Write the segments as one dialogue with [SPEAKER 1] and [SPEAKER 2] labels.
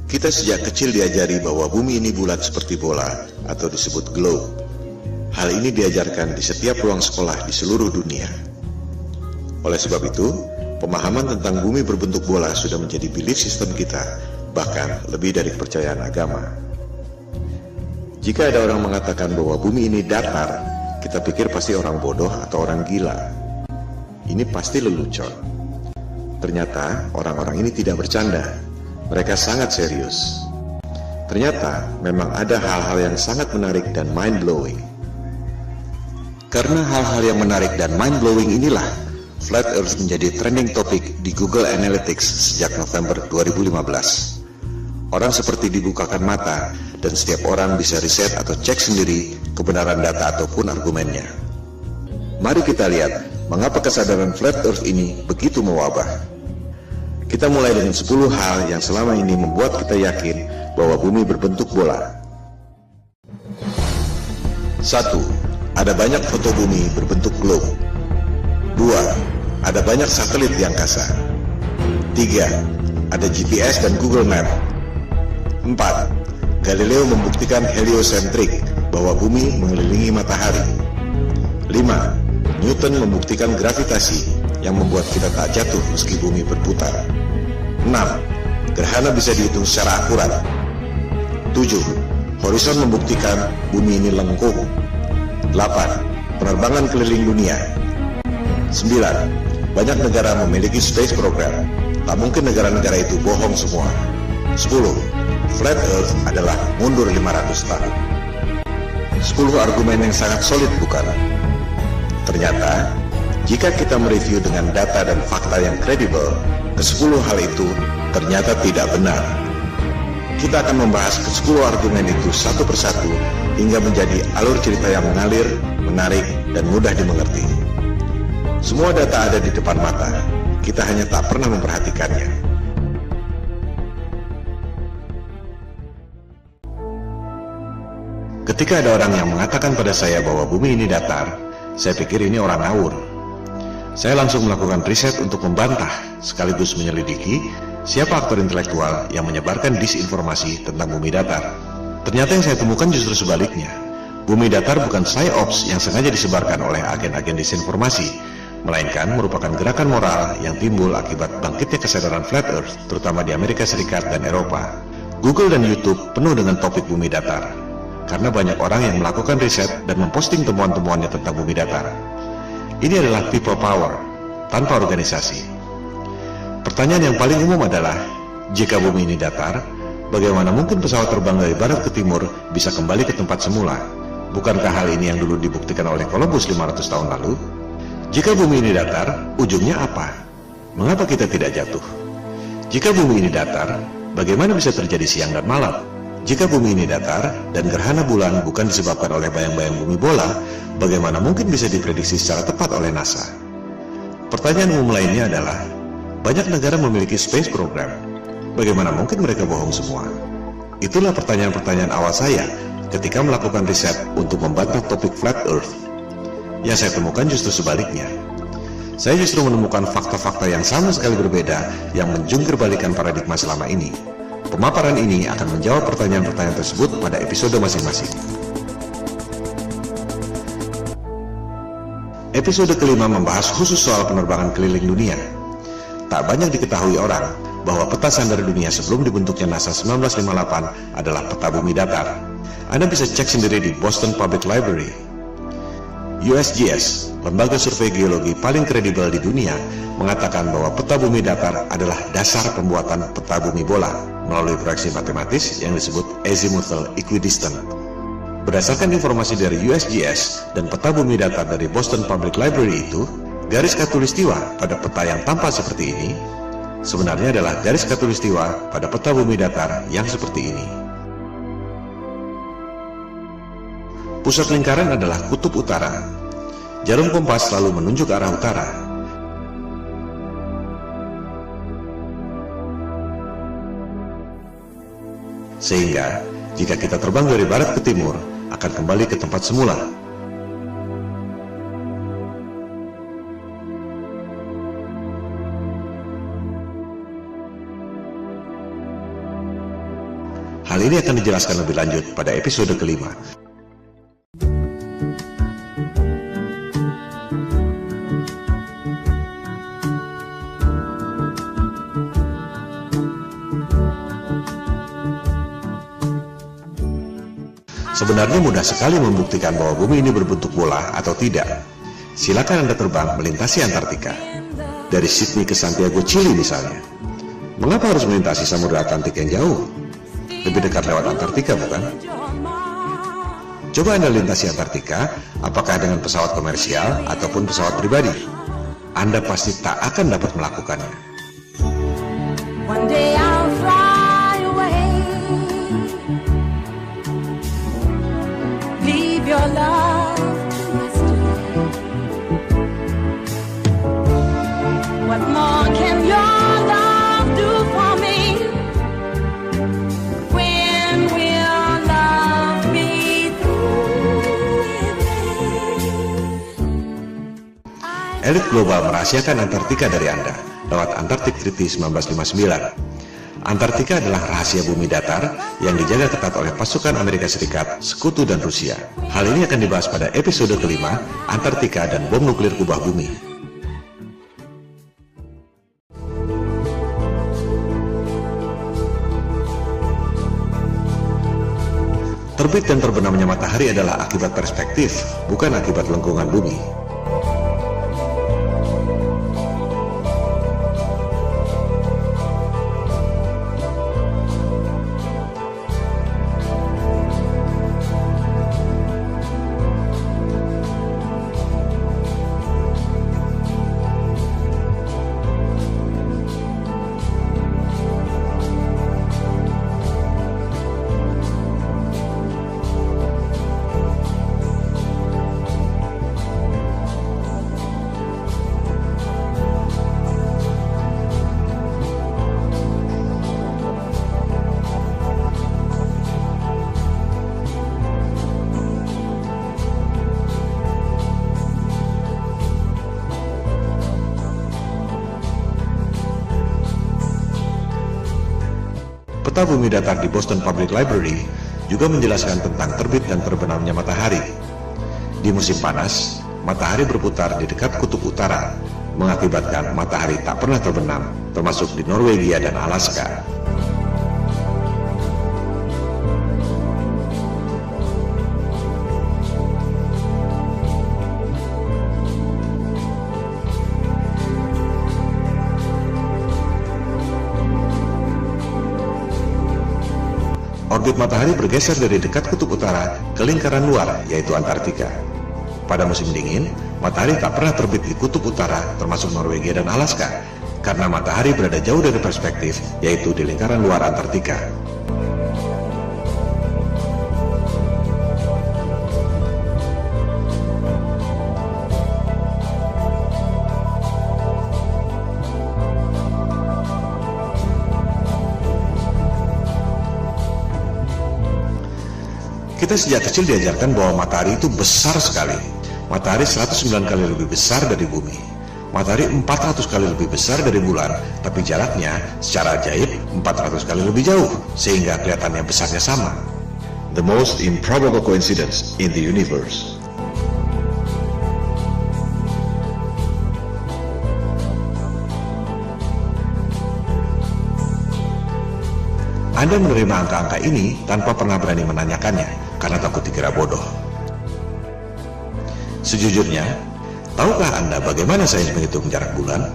[SPEAKER 1] Kita sejak kecil diajari bahwa bumi ini bulat seperti bola atau disebut globe. Hal ini diajarkan di setiap ruang sekolah di seluruh dunia. Oleh sebab itu, pemahaman tentang bumi berbentuk bola sudah menjadi belief system kita, bahkan lebih dari kepercayaan agama. Jika ada orang mengatakan bahwa bumi ini datar, kita pikir pasti orang bodoh atau orang gila. Ini pasti lelucon. Ternyata orang-orang ini tidak bercanda. Mereka sangat serius. Ternyata memang ada hal-hal yang sangat menarik dan mind-blowing. Karena hal-hal yang menarik dan mind-blowing inilah, Flat Earth menjadi trending topik di Google Analytics sejak November 2015. Orang seperti dibukakan mata dan setiap orang bisa riset atau cek sendiri kebenaran data ataupun argumennya. Mari kita lihat mengapa kesadaran Flat Earth ini begitu mewabah. Kita mulai dengan 10 hal yang selama ini membuat kita yakin bahwa bumi berbentuk bola. 1. Ada banyak foto bumi berbentuk globe. 2. Ada banyak satelit di angkasa. 3. Ada GPS dan Google Map. 4. Galileo membuktikan heliosentrik, bahwa bumi mengelilingi matahari. 5. Newton membuktikan gravitasi, yang membuat kita tak jatuh meski bumi berputar. 6. Gerhana bisa dihitung secara akurat. 7. Horizon membuktikan bumi ini lengkung. 8. Penerbangan keliling dunia. 9. Banyak negara memiliki space program. Tak mungkin negara-negara itu bohong semua. 10. Flat Earth adalah mundur 500 tahun. 10 argumen yang sangat solid, bukan? Ternyata, jika kita mereview dengan data dan fakta yang kredibel, ke-10 hal itu ternyata tidak benar. Kita akan membahas ke-10 argumen itu satu persatu hingga menjadi alur cerita yang mengalir, menarik, dan mudah dimengerti. Semua data ada di depan mata, kita hanya tak pernah memperhatikannya. Ketika ada orang yang mengatakan pada saya bahwa bumi ini datar, saya pikir ini orang ngawur. Saya langsung melakukan riset untuk membantah, sekaligus menyelidiki siapa aktor intelektual yang menyebarkan disinformasi tentang bumi datar. Ternyata yang saya temukan justru sebaliknya. Bumi datar bukan psyops yang sengaja disebarkan oleh agen-agen disinformasi, melainkan merupakan gerakan moral yang timbul akibat bangkitnya kesadaran Flat Earth, terutama di Amerika Serikat dan Eropa. Google dan YouTube penuh dengan topik bumi datar, karena banyak orang yang melakukan riset dan memposting temuan-temuannya tentang bumi datar. Ini adalah people power, tanpa organisasi. Pertanyaan yang paling umum adalah, jika bumi ini datar, bagaimana mungkin pesawat terbang dari barat ke timur bisa kembali ke tempat semula? Bukankah hal ini yang dulu dibuktikan oleh Columbus 500 tahun lalu? Jika bumi ini datar, ujungnya apa? Mengapa kita tidak jatuh? Jika bumi ini datar, bagaimana bisa terjadi siang dan malam? Jika bumi ini datar dan gerhana bulan bukan disebabkan oleh bayang-bayang bumi bola, bagaimana mungkin bisa diprediksi secara tepat oleh NASA? Pertanyaan umum lainnya adalah, banyak negara memiliki space program. Bagaimana mungkin mereka bohong semua? Itulah pertanyaan-pertanyaan awal saya ketika melakukan riset untuk membantah topik Flat Earth. Yang saya temukan justru sebaliknya. Saya justru menemukan fakta-fakta yang sama sekali berbeda yang menjungkir-balikan paradigma selama ini. Pemaparan ini akan menjawab pertanyaan-pertanyaan tersebut pada episode masing-masing. Episode kelima membahas khusus soal penerbangan keliling dunia. Tak banyak diketahui orang bahwa peta sandar dunia sebelum dibentuknya NASA 1958 adalah peta bumi datar. Anda bisa cek sendiri di Boston Public Library. USGS, lembaga survei geologi paling kredibel di dunia, mengatakan bahwa peta bumi datar adalah dasar pembuatan peta bumi bola melalui proyeksi matematis yang disebut azimuthal equidistant. Berdasarkan informasi dari USGS dan peta bumi datar dari Boston Public Library itu, garis khatulistiwa pada peta yang tampak seperti ini sebenarnya adalah garis khatulistiwa pada peta bumi datar yang seperti ini. Pusat lingkaran adalah kutub utara. Jarum kompas selalu menunjuk arah utara. Sehingga, jika kita terbang dari barat ke timur, akan kembali ke tempat semula. Hal ini akan dijelaskan lebih lanjut pada episode kelima. Sebenarnya mudah sekali membuktikan bahwa bumi ini berbentuk bola atau tidak. Silakan Anda terbang melintasi Antartika. Dari Sydney ke Santiago, Chili misalnya. Mengapa harus melintasi Samudra Atlantik yang jauh? Lebih dekat lewat Antartika, bukan? Coba Anda lintasi Antartika, apakah dengan pesawat komersial ataupun pesawat pribadi. Anda pasti tak akan dapat melakukannya.
[SPEAKER 2] One day I'll fly away. Leave your love to yesterday. What more can your love do for me? When will love be through with me?
[SPEAKER 1] Elit global merahasiakan Antartika dari Anda lewat Antarctic Treaty 1959. Antartika adalah rahasia bumi datar yang dijaga ketat oleh pasukan Amerika Serikat, Sekutu, dan Rusia. Hal ini akan dibahas pada episode kelima, Antartika dan bom nuklir kubah bumi. Terbit dan terbenamnya matahari adalah akibat perspektif, bukan akibat lengkungan bumi. Peta bumi datar di Boston Public Library juga menjelaskan tentang terbit dan terbenamnya matahari. Di musim panas, matahari berputar di dekat kutub utara, mengakibatkan matahari tak pernah terbenam, termasuk di Norwegia dan Alaska. Orbit matahari bergeser dari dekat kutub utara ke lingkaran luar, yaitu Antartika. Pada musim dingin, matahari tak pernah terbit di kutub utara, termasuk Norwegia dan Alaska, karena matahari berada jauh dari perspektif, yaitu di lingkaran luar Antartika. Kita sejak kecil diajarkan bahwa matahari itu besar sekali. Matahari 109 kali lebih besar dari bumi. Matahari 400 kali lebih besar dari bulan, tapi jaraknya secara ajaib 400 kali lebih jauh, sehingga kelihatannya besarnya sama. The most improbable coincidence in the universe. Anda menerima angka-angka ini tanpa pernah berani menanyakannya, karena takut dikira bodoh. Sejujurnya, tahukah Anda bagaimana sains menghitung jarak bulan?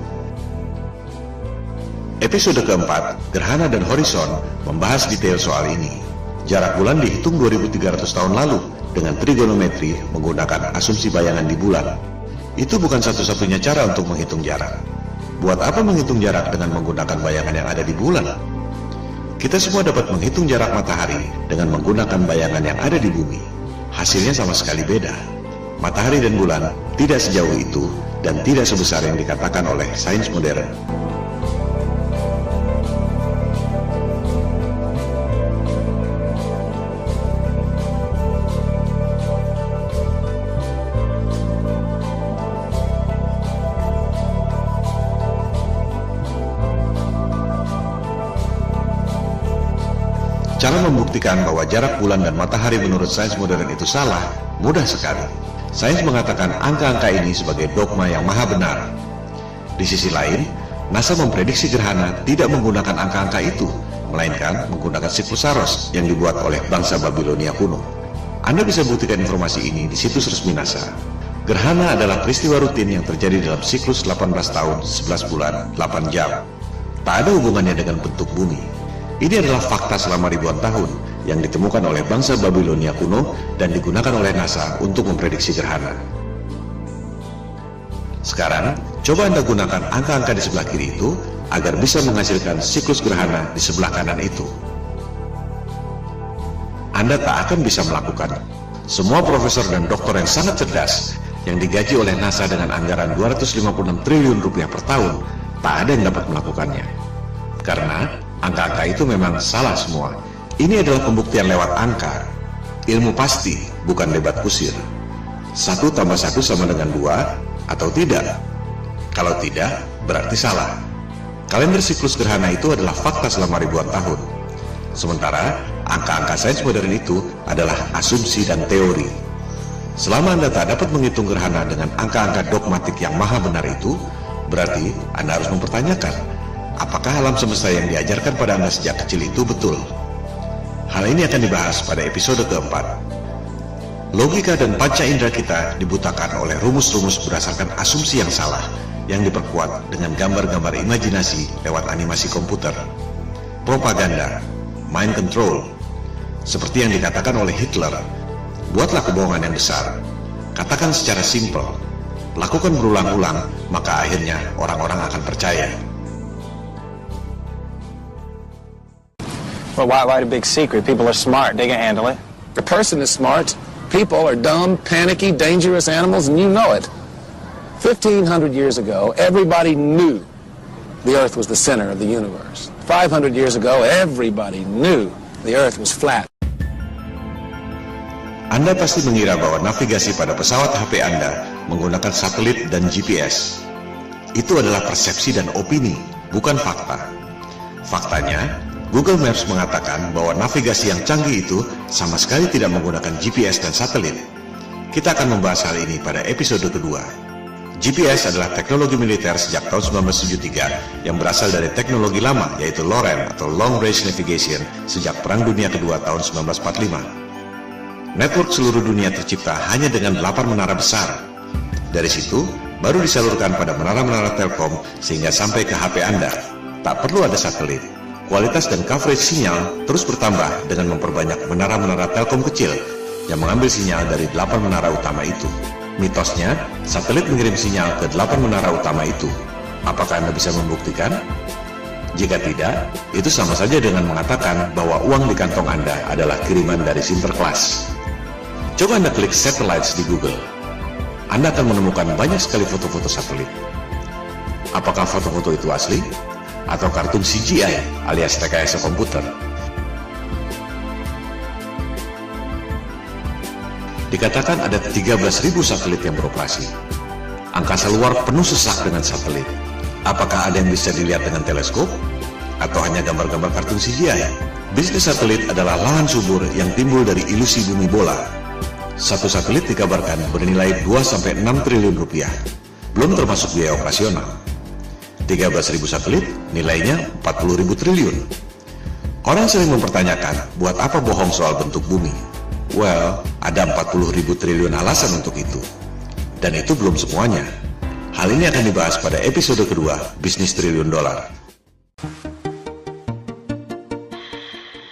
[SPEAKER 1] Episode keempat, Gerhana dan Horizon, membahas detail soal ini. Jarak bulan dihitung 2300 tahun lalu dengan trigonometri menggunakan asumsi bayangan di bulan. Itu bukan satu-satunya cara untuk menghitung jarak. Buat apa menghitung jarak dengan menggunakan bayangan yang ada di bulan? Kita semua dapat menghitung jarak matahari dengan menggunakan bayangan yang ada di bumi. Hasilnya sama sekali beda. Matahari dan bulan tidak sejauh itu dan tidak sebesar yang dikatakan oleh sains modern. Cara membuktikan bahwa jarak bulan dan matahari menurut sains modern itu salah mudah sekali. Sains mengatakan angka-angka ini sebagai dogma yang maha benar. Di sisi lain, NASA memprediksi gerhana tidak menggunakan angka-angka itu, melainkan menggunakan siklus Saros yang dibuat oleh bangsa Babilonia kuno. Anda bisa buktikan informasi ini di situs resmi NASA. Gerhana adalah peristiwa rutin yang terjadi dalam siklus 18 tahun, 11 bulan, 8 jam. Tak ada hubungannya dengan bentuk bumi. Ini adalah fakta selama ribuan tahun yang ditemukan oleh bangsa Babilonia kuno dan digunakan oleh NASA untuk memprediksi gerhana. Sekarang, coba Anda gunakan angka-angka di sebelah kiri itu agar bisa menghasilkan siklus gerhana di sebelah kanan itu. Anda tak akan bisa melakukan. Semua profesor dan doktor yang sangat cerdas yang digaji oleh NASA dengan anggaran 256 triliun rupiah per tahun, tak ada yang dapat melakukannya. Karena angka-angka itu memang salah semua. Ini adalah pembuktian lewat angka. Ilmu pasti, bukan debat kusir. 1 tambah 1 sama dengan 2 atau tidak? Kalau tidak, berarti salah. Kalender siklus gerhana itu adalah fakta selama ribuan tahun. Sementara, angka-angka sains modern itu adalah asumsi dan teori. Selama Anda tak dapat menghitung gerhana dengan angka-angka dogmatik yang maha benar itu, berarti Anda harus mempertanyakan, apakah alam semesta yang diajarkan pada Anda sejak kecil itu betul? Hal ini akan dibahas pada episode keempat. Logika dan panca indera kita dibutakan oleh rumus-rumus berdasarkan asumsi yang salah, yang diperkuat dengan gambar-gambar imajinasi lewat animasi komputer. Propaganda, mind control, seperti yang dikatakan oleh Hitler. Buatlah kebohongan yang besar, katakan secara simpel, lakukan berulang-ulang, maka akhirnya orang-orang akan percaya.
[SPEAKER 3] Well, why the big secret? People are smart, they can handle it.
[SPEAKER 4] The person is smart, people are dumb, panicky, dangerous animals, and you know it. 1,500 years ago, everybody knew the Earth was the center of the universe. 500 years ago, everybody knew the Earth was flat.
[SPEAKER 1] Anda pasti mengira bahwa navigasi pada pesawat HP Anda menggunakan satelit dan GPS. Itu adalah persepsi dan opini, bukan fakta. Faktanya, Google Maps mengatakan bahwa navigasi yang canggih itu sama sekali tidak menggunakan GPS dan satelit. Kita akan membahas hal ini pada episode kedua. GPS adalah teknologi militer sejak tahun 1973 yang berasal dari teknologi lama, yaitu LORAN atau Long Range Navigation sejak Perang Dunia Kedua tahun 1945. Network seluruh dunia tercipta hanya dengan 8 menara besar. Dari situ, baru disalurkan pada menara-menara Telkom sehingga sampai ke HP Anda. Tak perlu ada satelit. Kualitas dan coverage sinyal terus bertambah dengan memperbanyak menara-menara Telkom kecil yang mengambil sinyal dari 8 menara utama itu. Mitosnya, satelit mengirim sinyal ke 8 menara utama itu. Apakah Anda bisa membuktikan? Jika tidak, itu sama saja dengan mengatakan bahwa uang di kantong Anda adalah kiriman dari Sinterklas. Coba Anda klik satellites di Google. Anda akan menemukan banyak sekali foto-foto satelit. Apakah foto-foto itu asli? Atau kartun CGI alias rekayasa komputer? Dikatakan ada 13.000 satelit yang beroperasi. Angkasa luar penuh sesak dengan satelit. Apakah ada yang bisa dilihat dengan teleskop? Atau hanya gambar-gambar kartun CGI? Bisnis satelit adalah lahan subur yang timbul dari ilusi bumi bola. Satu satelit dikabarkan bernilai 2-6 triliun rupiah, belum termasuk biaya operasional. 13.000 satelit nilainya 40.000 triliun. Orang sering mempertanyakan, buat apa bohong soal bentuk bumi? Well, ada 40.000 triliun alasan untuk itu. Dan itu belum semuanya. Hal ini akan dibahas pada episode kedua, Bisnis Triliun Dolar.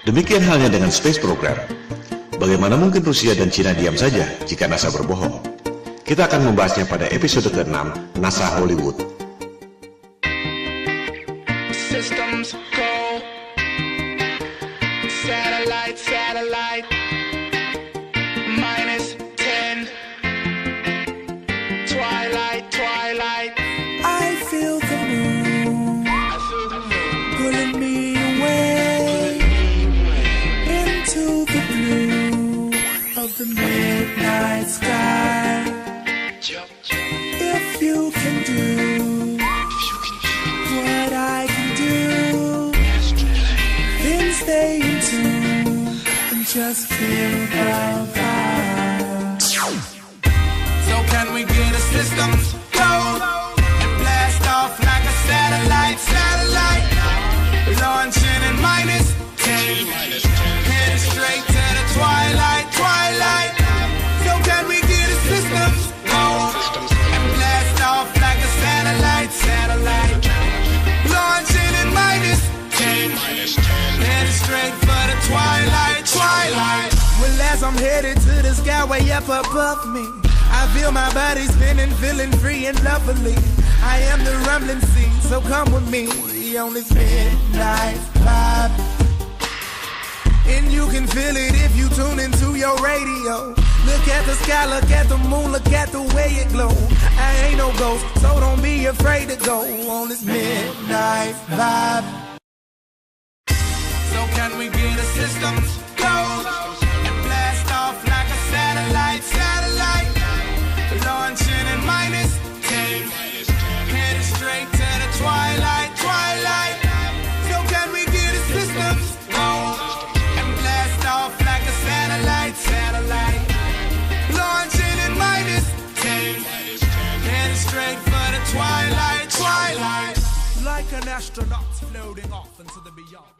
[SPEAKER 1] Demikian halnya dengan Space Program. Bagaimana mungkin Rusia dan Cina diam saja jika NASA berbohong? Kita akan membahasnya pada episode ke-6, NASA Hollywood.
[SPEAKER 5] Systems go. Satellite, satellite. -10. Twilight, twilight.
[SPEAKER 6] I feel the moon pulling me away into the blue of the midnight sky. If you can do what I can do, then stay in tune just feel the vibe.
[SPEAKER 5] So can we get a systems go and blast off like a satellite? Launching in -10, headed straight to the twilight. So can we get a systems go and blast off like a satellite? Launching in -10, headed straight for the twilight. Well, as I'm headed to the sky way up above me, I feel my body spinning, feeling free and lovely. I am the rumbling sea, so come with me on this midnight vibe. And you can feel it if you tune into your radio. Look at the sky, look at the moon, look at the way it glow. I ain't no ghost, so don't be afraid to go on this midnight vibe. So can we get a systems go and blast off like a satellite? Launching in -10, headed straight to the twilight. So can we get a systems go and blast off like a satellite? Launching in -10, headed straight for the twilight. Like an astronaut floating off into the beyond.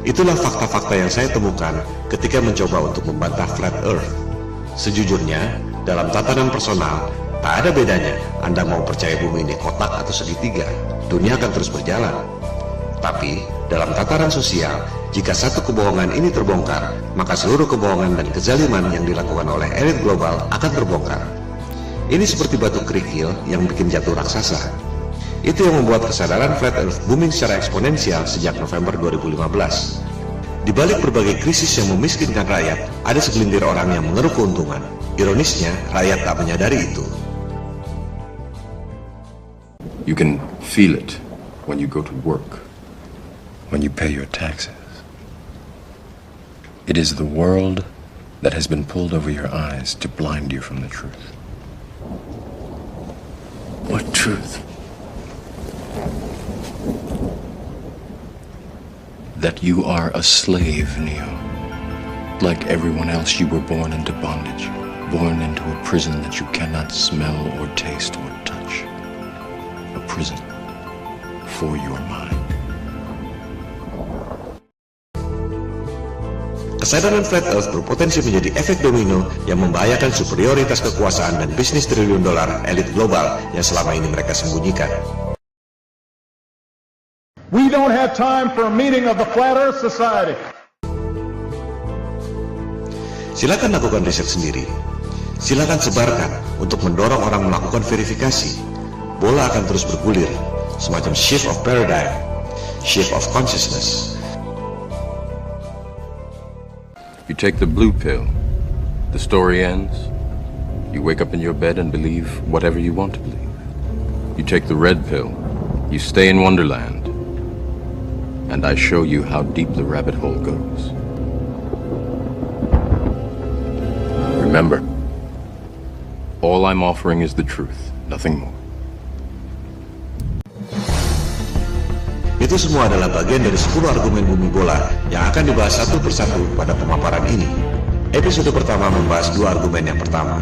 [SPEAKER 1] Itulah fakta-fakta yang saya temukan ketika mencoba untuk membantah Flat Earth. Sejujurnya, dalam tatanan personal, tak ada bedanya Anda mau percaya bumi ini kotak atau segitiga, dunia akan terus berjalan. Tapi, dalam tataran sosial, jika satu kebohongan ini terbongkar, maka seluruh kebohongan dan kezaliman yang dilakukan oleh elit global akan terbongkar. Ini seperti batu kerikil yang bikin jatuh raksasa. Itu yang membuat kesadaran Flat Earth booming secara eksponensial sejak November 2015. Di balik berbagai krisis yang memiskinkan rakyat, ada segelintir orang yang mengeruk keuntungan. Ironisnya, rakyat tak menyadari itu.
[SPEAKER 7] You can feel it when you go to work, when you pay your taxes. It is the world that has been pulled over your eyes to blind you from the truth. What truth? That you are a slave, Neo. Like everyone else, you were born into bondage, born into a prison that you cannot smell or taste or touch. A prison for your mind.
[SPEAKER 1] Kesadaran Flat Earth berpotensi menjadi efek domino yang membahayakan superioritas kekuasaan dan bisnis triliun dolar elit global yang selama ini mereka sembunyikan.
[SPEAKER 8] We don't have time for a meeting of the Flat Earth Society.
[SPEAKER 1] Silakan lakukan riset sendiri. Silakan sebarkan untuk mendorong orang melakukan verifikasi. Bola akan terus bergulir, semacam shift of paradigm, shift of consciousness.
[SPEAKER 7] You take the blue pill, the story ends. You wake up in your bed and believe whatever you want to believe. You take the red pill, you stay in Wonderland. And I show you how deep the rabbit hole goes. Remember, all I'm offering is the truth, nothing more.
[SPEAKER 1] Itu semua adalah bagian dari 10 argumen bumi bola yang akan dibahas satu persatu pada pemaparan ini. Episode pertama membahas 2 argumen yang pertama.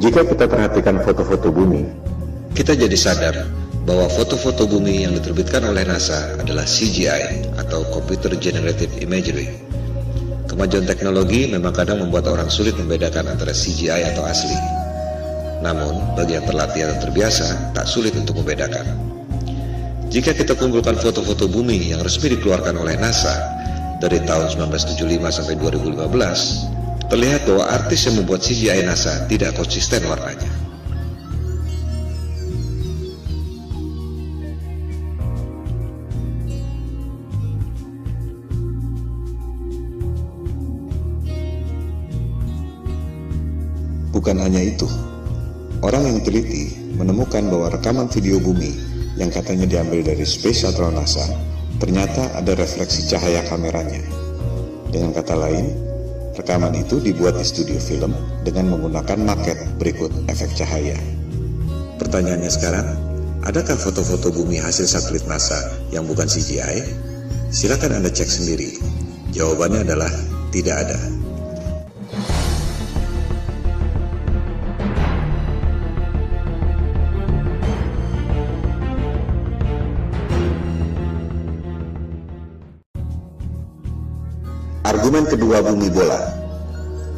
[SPEAKER 1] Jika kita perhatikan foto-foto bumi, kita jadi sadar bahwa foto-foto bumi yang diterbitkan oleh NASA adalah CGI atau Computer Generated Imagery. Kemajuan teknologi memang kadang membuat orang sulit membedakan antara CGI atau asli. Namun, bagi yang terlatih atau terbiasa, tak sulit untuk membedakan. Jika kita kumpulkan foto-foto bumi yang resmi dikeluarkan oleh NASA dari tahun 1975 sampai 2015, terlihat bahwa artis yang membuat CGI NASA tidak konsisten warnanya. Bukan hanya itu, orang yang teliti menemukan bahwa rekaman video bumi yang katanya diambil dari Space Shuttle NASA ternyata ada refleksi cahaya kameranya. Dengan kata lain, Rekaman itu dibuat di studio film dengan menggunakan maket berikut efek cahaya. Pertanyaannya sekarang, adakah foto-foto bumi hasil satelit NASA yang bukan CGI? Silakan Anda cek sendiri. Jawabannya adalah tidak ada. Argumen kedua bumi bola.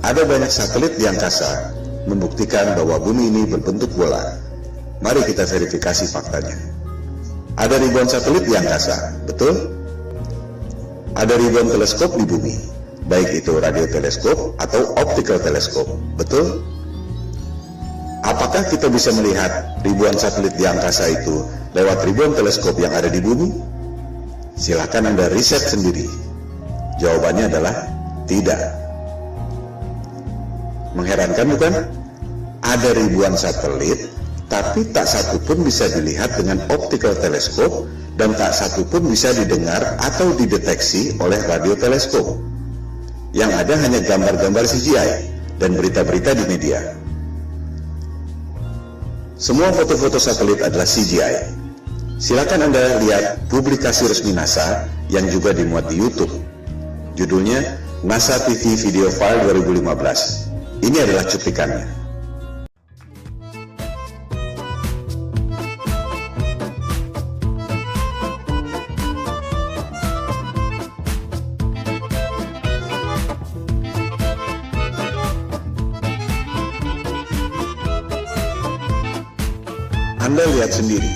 [SPEAKER 1] Ada banyak satelit di angkasa membuktikan bahwa bumi ini berbentuk bola. Mari kita verifikasi faktanya. Ada ribuan satelit di angkasa, betul? Ada ribuan teleskop di bumi, baik itu radioteleskop atau optical teleskop, betul? Apakah kita bisa melihat ribuan satelit di angkasa itu lewat ribuan teleskop yang ada di bumi? Silakan Anda riset sendiri. Jawabannya adalah tidak. Mengherankan bukan? Ada ribuan satelit, tapi tak satu pun bisa dilihat dengan optical teleskop dan tak satu pun bisa didengar atau dideteksi oleh radioteleskop. Yang ada hanya gambar-gambar CGI dan berita-berita di media. Semua foto-foto satelit adalah CGI. Silakan Anda lihat publikasi resmi NASA yang juga dimuat di YouTube. Judulnya NASA TV Video File 2015. Ini adalah cuplikannya. Anda lihat sendiri,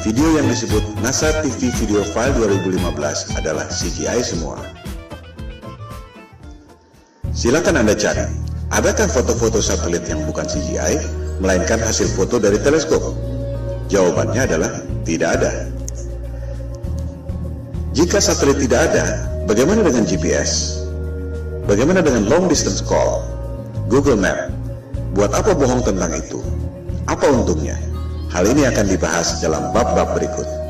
[SPEAKER 1] video yang disebut NASA TV Video File 2015 adalah CGI semua. Silakan Anda cari, adakah foto-foto satelit yang bukan CGI, melainkan hasil foto dari teleskop? Jawabannya adalah tidak ada. Jika satelit tidak ada, bagaimana dengan GPS? Bagaimana dengan long distance call? Google Map? Buat apa bohong tentang itu? Apa untungnya? Hal ini akan dibahas dalam bab-bab berikut.